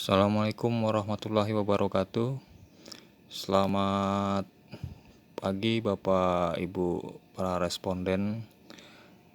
Assalamualaikum warahmatullahi wabarakatuh. Selamat pagi Bapak Ibu para responden.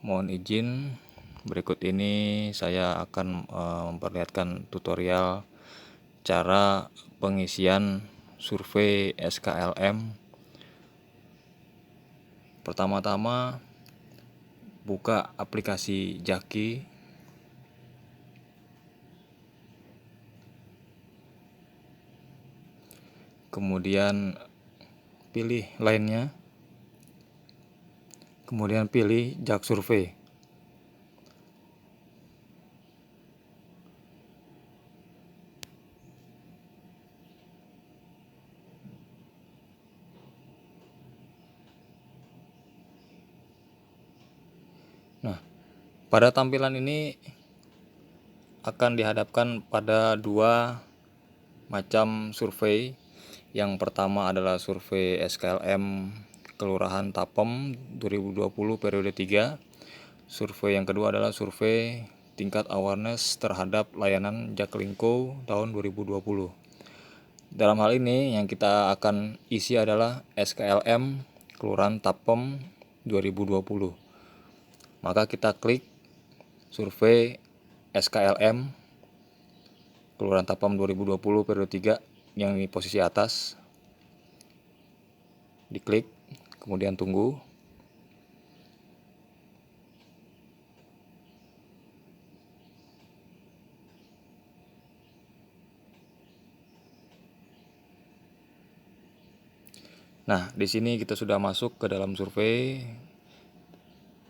Mohon izin berikut ini saya akan memperlihatkan tutorial cara pengisian survei SKLM. Pertama-tama buka aplikasi Jaki. Kemudian pilih lainnya, kemudian pilih Jak Survei. Nah, pada tampilan ini akan dihadapkan pada dua macam survei. Yang pertama adalah survei SKLM Kelurahan Tapem 2020 periode 3. Survei yang kedua adalah survei tingkat awareness terhadap layanan Jaklingko tahun 2020. Dalam hal ini yang kita akan isi adalah SKLM Kelurahan Tapem 2020. Maka kita klik survei SKLM Kelurahan Tapem 2020 periode 3 yang di posisi atas. Diklik, kemudian tunggu. Nah, di sini kita sudah masuk ke dalam survei.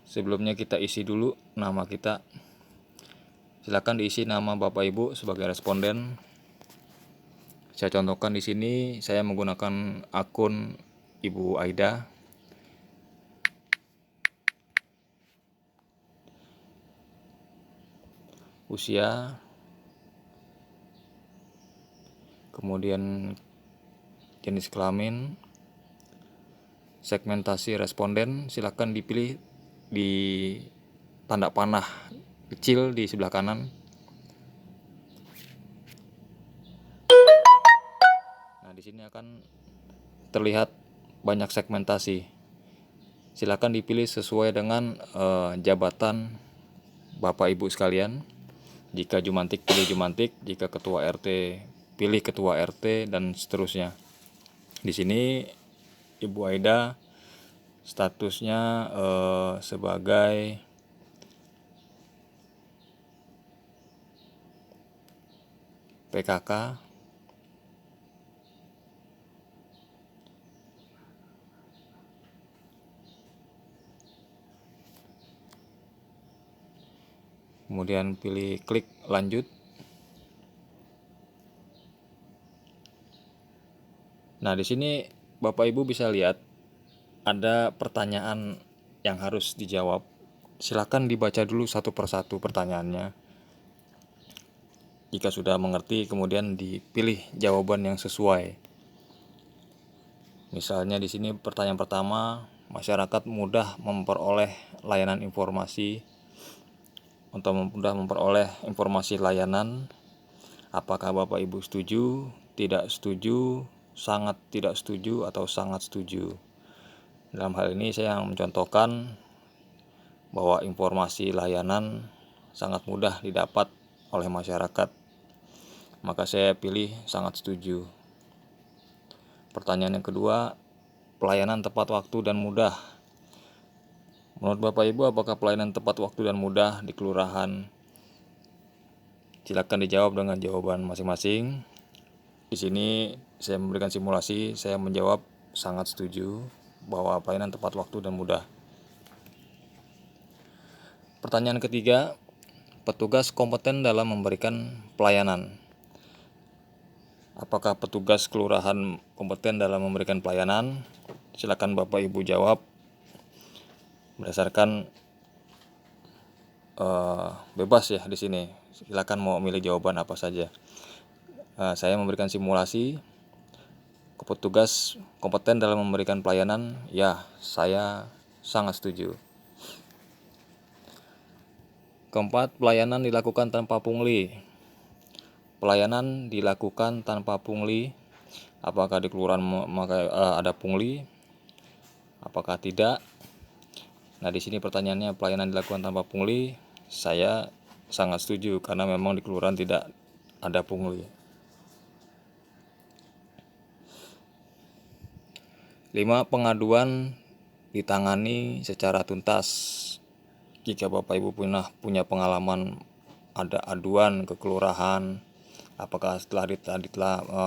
Sebelumnya kita isi dulu nama kita. Silakan diisi nama Bapak Ibu sebagai responden. Saya contohkan di sini saya menggunakan akun Ibu Aida. Usia, kemudian jenis kelamin, segmentasi responden, silakan dipilih di tanda panah kecil di sebelah kanan. Nah, di sini akan terlihat banyak segmentasi. Silakan dipilih sesuai dengan jabatan Bapak Ibu sekalian. Jika Jumantik pilih Jumantik, jika Ketua RT pilih Ketua RT, dan seterusnya. Di sini Ibu Aida statusnya sebagai PKK. Kemudian pilih klik lanjut. Nah, di sini Bapak Ibu bisa lihat ada pertanyaan yang harus dijawab. Silakan dibaca dulu satu persatu pertanyaannya. Jika sudah mengerti, kemudian dipilih jawaban yang sesuai. Misalnya di sini pertanyaan pertama, masyarakat mudah memperoleh layanan informasi. Untuk mudah memperoleh informasi layanan, apakah Bapak Ibu setuju, tidak setuju, sangat tidak setuju, atau sangat setuju? Dalam hal ini saya mencontohkan bahwa informasi layanan sangat mudah didapat oleh masyarakat. Maka saya pilih sangat setuju. Pertanyaan yang kedua, pelayanan tepat waktu dan mudah. Menurut Bapak Ibu, apakah pelayanan tepat waktu dan mudah di kelurahan? Silakan dijawab dengan jawaban masing-masing. Di sini saya memberikan simulasi, saya menjawab sangat setuju bahwa pelayanan tepat waktu dan mudah. Pertanyaan ketiga, petugas kompeten dalam memberikan pelayanan. Apakah petugas kelurahan kompeten dalam memberikan pelayanan? Silakan Bapak Ibu jawab berdasarkan bebas ya di sini. Silakan mau milih jawaban apa saja. Saya memberikan simulasi. Petugas kompeten dalam memberikan pelayanan, ya, saya sangat setuju. Keempat, pelayanan dilakukan tanpa pungli. pelayanan dilakukan tanpa pungli. Apakah di kelurahan ada pungli? Apakah tidak? Nah, di sini pertanyaannya, pelayanan dilakukan tanpa pungli. Saya sangat setuju karena memang di kelurahan tidak ada pungli. 5. Pengaduan ditangani secara tuntas. Jika Bapak Ibu punya pengalaman ada aduan ke kelurahan, apakah setelah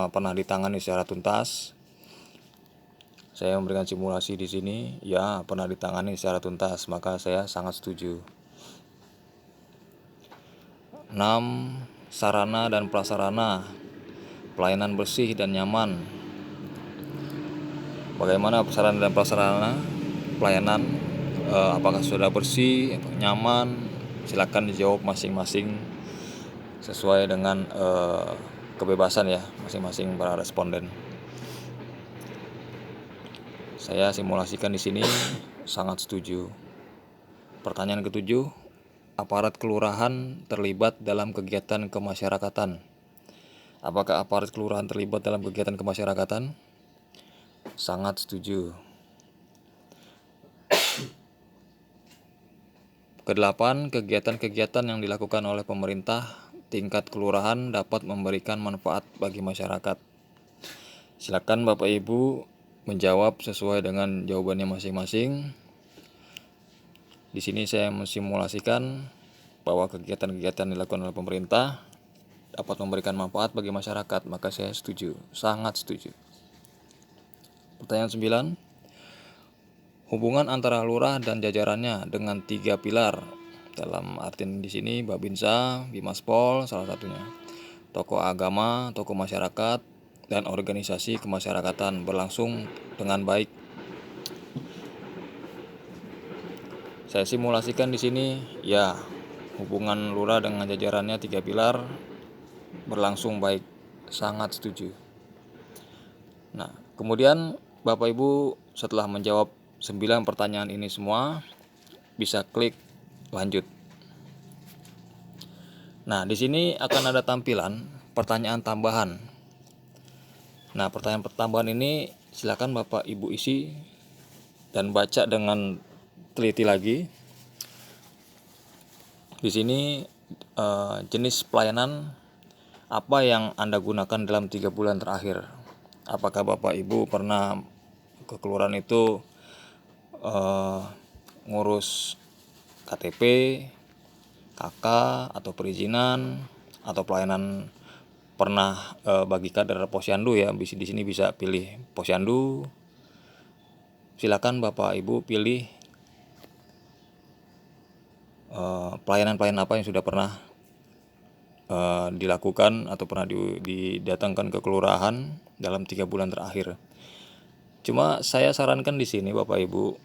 pernah ditangani secara tuntas? Saya memberikan simulasi di sini, ya pernah ditangani secara tuntas, maka saya sangat setuju. 6. Sarana dan prasarana pelayanan bersih dan nyaman. Bagaimana sarana dan prasarana pelayanan? Apakah sudah bersih, nyaman? Silakan dijawab masing-masing sesuai dengan kebebasan ya masing-masing para responden. Saya simulasikan di sini sangat setuju. Pertanyaan ke-7, aparat kelurahan terlibat dalam kegiatan kemasyarakatan. Apakah aparat kelurahan terlibat dalam kegiatan kemasyarakatan? Sangat setuju. Ke-8, kegiatan-kegiatan yang dilakukan oleh pemerintah tingkat kelurahan dapat memberikan manfaat bagi masyarakat. Silakan Bapak Ibu menjawab sesuai dengan jawabannya masing-masing. Di sini saya mensimulasikan bahwa kegiatan-kegiatan yang dilakukan oleh pemerintah dapat memberikan manfaat bagi masyarakat, maka saya setuju, sangat setuju. Pertanyaan 9. Hubungan antara lurah dan jajarannya dengan 3 pilar. Dalam artian di sini Babinsa, Bimaspol salah satunya. Tokoh agama, tokoh masyarakat, dan organisasi kemasyarakatan berlangsung dengan baik. Saya simulasikan di sini, ya, hubungan lurah dengan jajarannya 3 pilar berlangsung baik, sangat setuju. Nah, kemudian Bapak Ibu setelah menjawab 9 pertanyaan ini semua, bisa klik lanjut. Nah, di sini akan ada tampilan pertanyaan tambahan. Nah, pertanyaan tambahan ini silakan Bapak Ibu isi dan baca dengan teliti lagi. Di sini jenis pelayanan apa yang Anda gunakan dalam 3 bulan terakhir. Apakah Bapak Ibu pernah ke kelurahan itu ngurus KTP, KK, atau perizinan, atau pelayanan pernah bagi kader posyandu ya. Di sini bisa pilih posyandu. Silakan Bapak Ibu pilih pelayanan-pelayanan apa yang sudah pernah dilakukan atau pernah didatangkan ke kelurahan dalam 3 bulan terakhir. Cuma saya sarankan di sini Bapak Ibu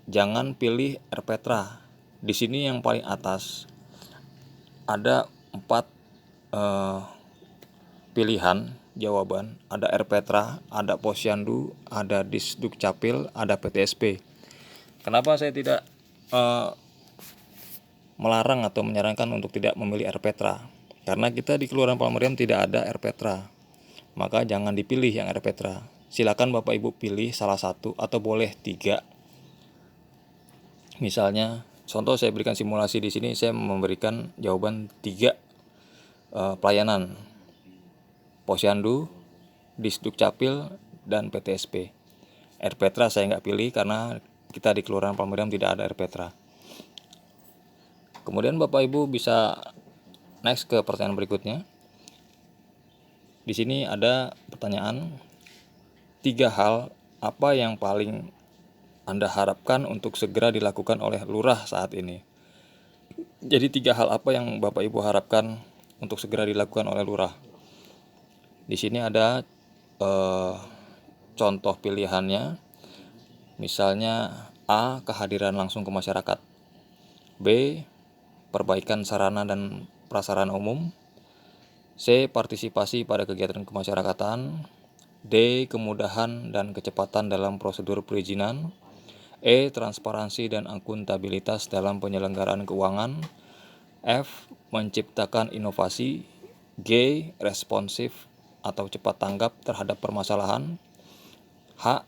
jangan pilih RPTRA. Di sini yang paling atas ada 4 pilihan jawaban, ada RPTRA, ada posyandu, ada Disdukcapil, ada PTSP. Kenapa saya tidak melarang atau menyarankan untuk tidak memilih RPTRA? Karena kita di Kelurahan Palmeriam tidak ada RPTRA, maka jangan dipilih yang RPTRA. Silakan Bapak Ibu pilih salah satu atau boleh 3. Misalnya, contoh saya berikan simulasi di sini, saya memberikan jawaban 3 pelayanan: posyandu, Disdukcapil, dan PTSP. RPTRA saya nggak pilih karena kita di Kelurahan Palmeriam tidak ada RPTRA. Kemudian Bapak Ibu bisa next ke pertanyaan berikutnya. Di sini ada pertanyaan 3 hal apa yang paling Anda harapkan untuk segera dilakukan oleh lurah saat ini. Jadi 3 hal apa yang Bapak Ibu harapkan untuk segera dilakukan oleh lurah. Di sini ada contoh pilihannya. Misalnya A, kehadiran langsung ke masyarakat. B, perbaikan sarana dan prasarana umum. C, partisipasi pada kegiatan kemasyarakatan. D, kemudahan dan kecepatan dalam prosedur perizinan. E, transparansi dan akuntabilitas dalam penyelenggaraan keuangan. F, menciptakan inovasi. G. Responsif atau cepat tanggap terhadap permasalahan. H.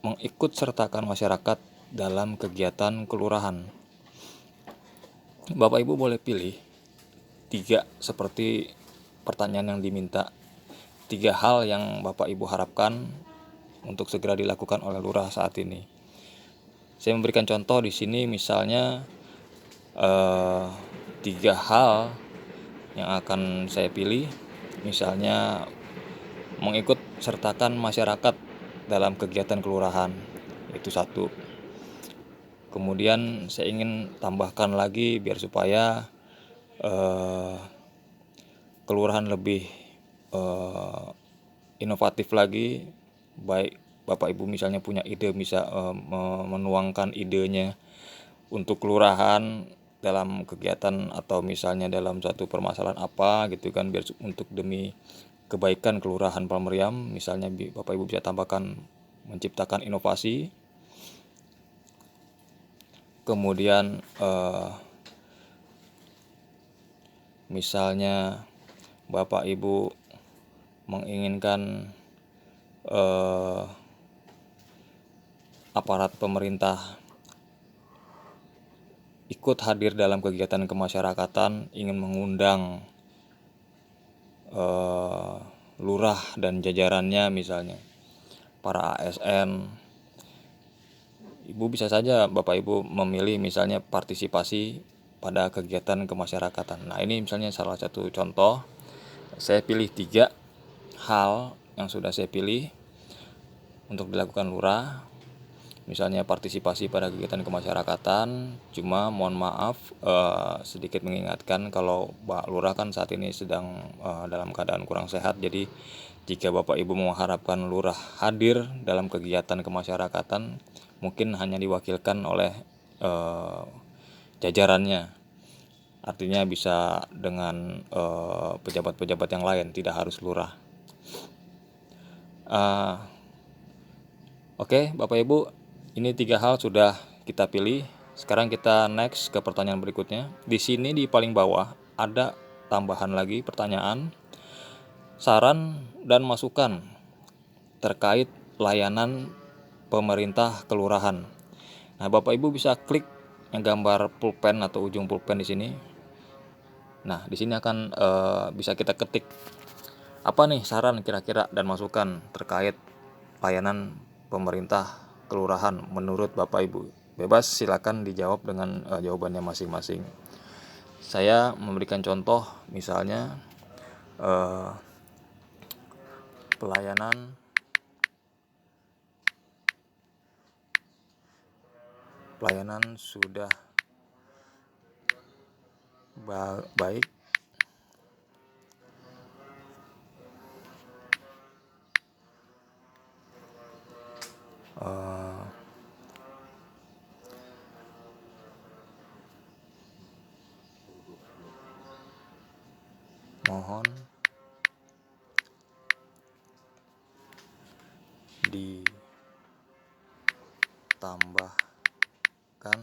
Mengikut sertakan masyarakat dalam kegiatan kelurahan. Bapak Ibu boleh pilih 3 seperti pertanyaan yang diminta. 3 hal yang Bapak Ibu harapkan untuk segera dilakukan oleh lurah saat ini. Saya memberikan contoh di sini, misalnya 3 hal yang akan saya pilih, misalnya mengikut sertakan masyarakat dalam kegiatan kelurahan, itu 1. Kemudian saya ingin tambahkan lagi biar supaya kelurahan lebih inovatif lagi, baik Bapak Ibu misalnya punya ide, bisa menuangkan idenya untuk kelurahan dalam kegiatan atau misalnya dalam satu permasalahan apa gitu kan, biar untuk demi kebaikan kelurahan Palmeriam, misalnya Bapak Ibu bisa tambahkan menciptakan inovasi. Kemudian misalnya Bapak Ibu menginginkan aparat pemerintah ikut hadir dalam kegiatan kemasyarakatan, ingin mengundang lurah dan jajarannya, misalnya para ASN. Ibu bisa saja Bapak Ibu memilih misalnya partisipasi pada kegiatan kemasyarakatan. Nah, ini misalnya salah satu contoh. Saya pilih 3 hal yang sudah saya pilih untuk dilakukan lurah. Misalnya partisipasi pada kegiatan kemasyarakatan. Cuma mohon maaf, sedikit mengingatkan kalau Pak Lurah kan saat ini sedang dalam keadaan kurang sehat. Jadi jika Bapak Ibu mengharapkan lurah hadir dalam kegiatan kemasyarakatan, mungkin hanya diwakilkan oleh jajarannya. Artinya bisa dengan pejabat-pejabat yang lain, tidak harus lurah. Oke, Bapak Ibu, ini 3 hal sudah kita pilih. Sekarang kita next ke pertanyaan berikutnya. Di sini di paling bawah ada tambahan lagi pertanyaan, saran dan masukan terkait layanan pemerintah kelurahan. Nah, Bapak Ibu bisa klik yang gambar pulpen atau ujung pulpen di sini. Nah, di sini akan bisa kita ketik apa nih saran kira-kira dan masukan terkait layanan pemerintah kelurahan menurut Bapak Ibu. Bebas silakan dijawab dengan jawabannya masing-masing. Saya memberikan contoh, misalnya pelayanan sudah baik, mohon ditambahkan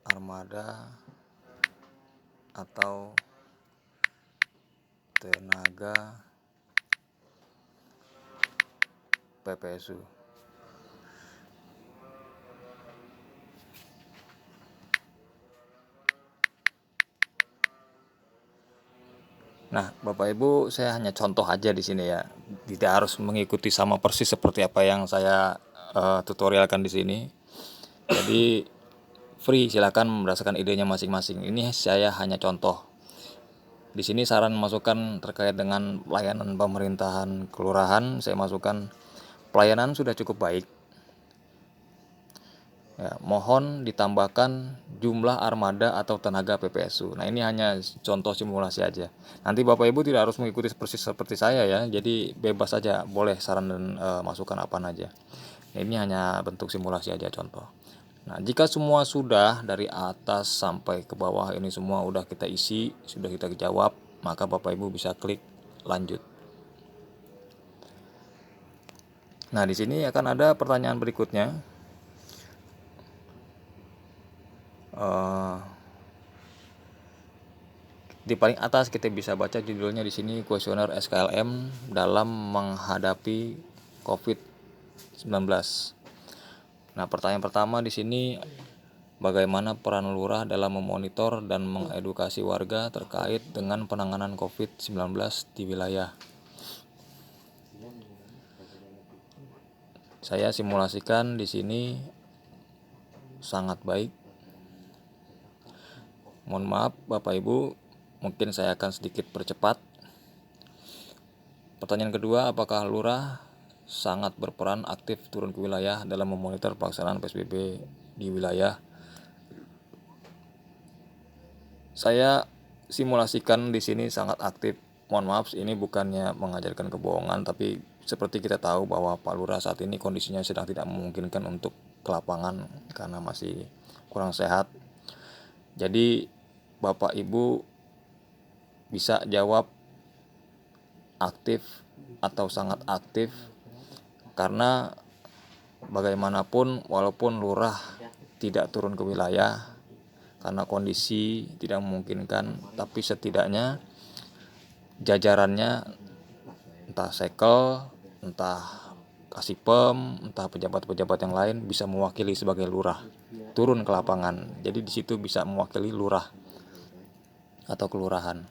armada atau tenaga PPSU. Nah, Bapak Ibu, saya hanya contoh aja di sini ya. Tidak harus mengikuti sama persis seperti apa yang saya tutorialkan di sini. Jadi free, silakan berdasarkan idenya masing-masing. Ini saya hanya contoh. Di sini saran masukan terkait dengan pelayanan pemerintahan kelurahan, saya masukkan pelayanan sudah cukup baik. Ya, mohon ditambahkan jumlah armada atau tenaga PPSU. Nah, ini hanya contoh simulasi aja. Nanti Bapak Ibu tidak harus mengikuti persis seperti saya ya. Jadi bebas saja, boleh saran dan masukan apa aja. Ini hanya bentuk simulasi aja, contoh. Nah, jika semua sudah dari atas sampai ke bawah ini semua udah kita isi, sudah kita jawab, maka Bapak Ibu bisa klik lanjut. Nah, di sini akan ada pertanyaan berikutnya. Di paling atas kita bisa baca judulnya di sini, kuesioner SKLM dalam menghadapi COVID-19. Nah, pertanyaan pertama di sini, bagaimana peran lurah dalam memonitor dan mengedukasi warga terkait dengan penanganan COVID-19 di wilayah? Saya simulasikan di sini sangat baik. Mohon maaf Bapak Ibu, mungkin saya akan sedikit percepat. Pertanyaan kedua, apakah lurah sangat berperan aktif turun ke wilayah dalam memonitor pelaksanaan PSBB di wilayah? Saya simulasikan di sini sangat aktif. Mohon maaf, ini bukannya mengajarkan kebohongan, tapi seperti kita tahu bahwa Pak Lurah saat ini kondisinya sedang tidak memungkinkan untuk ke lapangan karena masih kurang sehat. Jadi Bapak Ibu bisa jawab aktif atau sangat aktif, karena bagaimanapun walaupun lurah tidak turun ke wilayah karena kondisi tidak memungkinkan, tapi setidaknya jajarannya, entah sekel, entah kasipem, entah pejabat-pejabat yang lain bisa mewakili sebagai lurah turun ke lapangan. Jadi di situ bisa mewakili lurah atau kelurahan.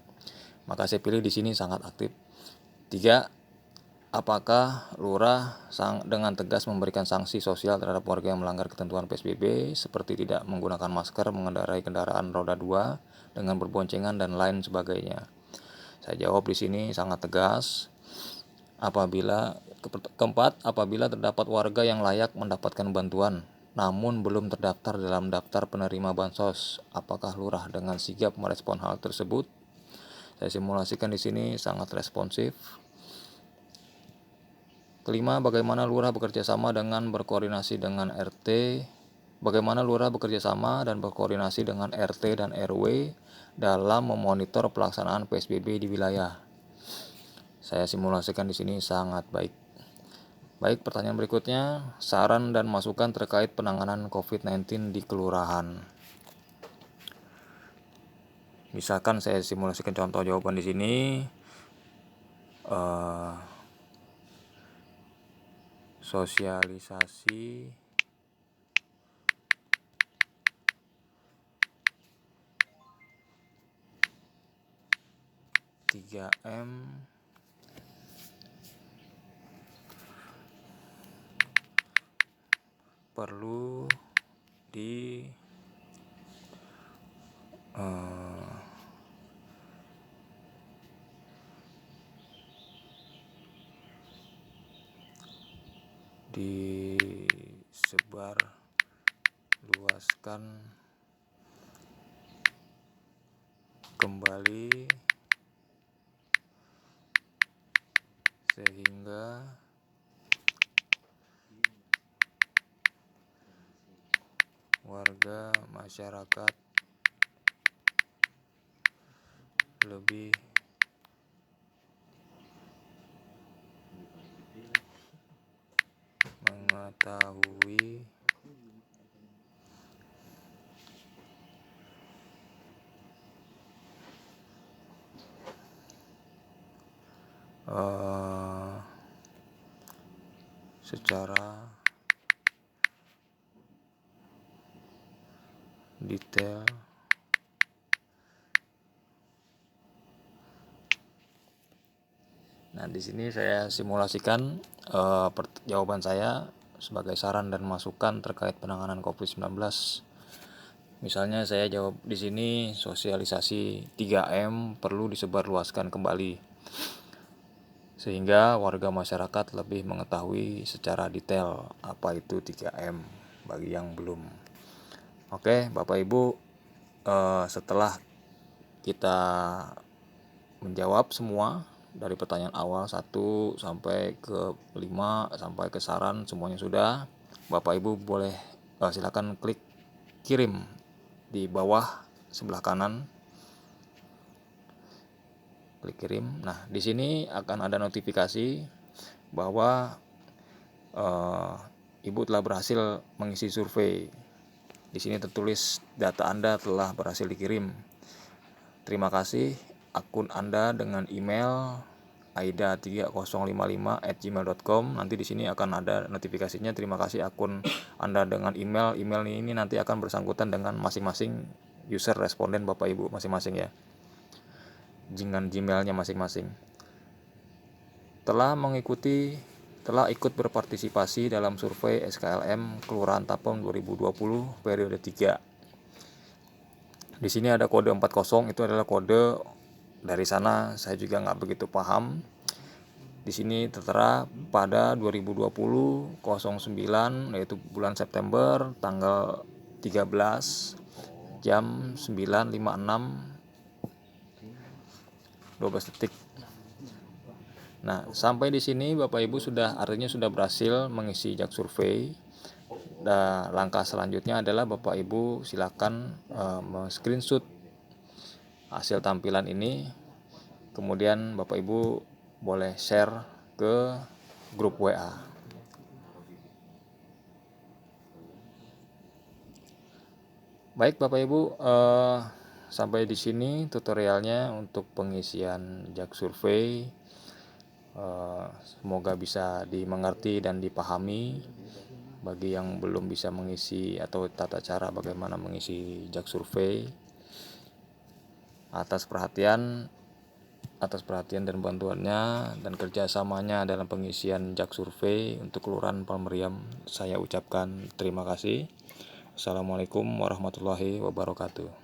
Maka saya pilih di sini sangat aktif. 3. Apakah lurah dengan tegas memberikan sanksi sosial terhadap warga yang melanggar ketentuan PSBB seperti tidak menggunakan masker, mengendarai kendaraan roda 2 dengan berboncengan dan lain sebagainya? Saya jawab di sini sangat tegas. Keempat, apabila terdapat warga yang layak mendapatkan bantuan namun belum terdaftar dalam daftar penerima bansos, apakah lurah dengan sigap merespon hal tersebut? Saya simulasikan di sini sangat responsif. Kelima, bagaimana lurah bekerja sama dengan berkoordinasi dengan RT? Bagaimana lurah bekerja sama dan berkoordinasi dengan RT dan RW dalam memonitor pelaksanaan PSBB di wilayah? Saya simulasikan di sini sangat baik. Baik, pertanyaan berikutnya, saran dan masukan terkait penanganan COVID-19 di kelurahan. Misalkan saya simulasikan contoh jawaban di sini. Sosialisasi 3M perlu disebarluaskan kembali sehingga warga masyarakat lebih mengetahui secara detail Nah, di sini saya simulasikan jawaban saya sebagai saran dan masukan terkait penanganan COVID-19. Misalnya saya jawab di sini, sosialisasi 3M perlu disebarluaskan kembali sehingga warga masyarakat lebih mengetahui secara detail apa itu 3M bagi yang belum. Oke, Bapak Ibu, setelah kita menjawab semua dari pertanyaan awal 1 sampai ke 5 sampai ke saran, semuanya sudah. Bapak Ibu boleh silakan klik kirim di bawah sebelah kanan. Klik kirim. Nah, di sini akan ada notifikasi bahwa Ibu telah berhasil mengisi survei. Di sini tertulis data Anda telah berhasil dikirim. Terima kasih akun Anda dengan email aida3055@gmail.com. Nanti di sini akan ada notifikasinya. Terima kasih akun Anda dengan email. Email ini nanti akan bersangkutan dengan masing-masing user responden Bapak Ibu masing-masing ya. Dengan Gmailnya masing-masing. Telah ikut berpartisipasi dalam survei SKLM Kelurahan Tapem 2020 periode 3. Di sini ada kode 40, itu adalah kode dari sana, saya juga nggak begitu paham. Di sini tertera pada 2020-09, yaitu bulan September, tanggal 13 jam 9.56 12 detik. Nah, sampai di sini Bapak Ibu artinya sudah berhasil mengisi jak survei. Dan langkah selanjutnya adalah Bapak Ibu silakan screenshot hasil tampilan ini. Kemudian Bapak Ibu boleh share ke grup WA. Baik Bapak Ibu, sampai di sini tutorialnya untuk pengisian jak survei. Semoga bisa dimengerti dan dipahami bagi yang belum bisa mengisi atau tata cara bagaimana mengisi jak survei. Atas perhatian dan bantuannya dan kerjasamanya dalam pengisian jak survei untuk Kelurahan Palmeriam, saya ucapkan terima kasih. Assalamualaikum warahmatullahi wabarakatuh.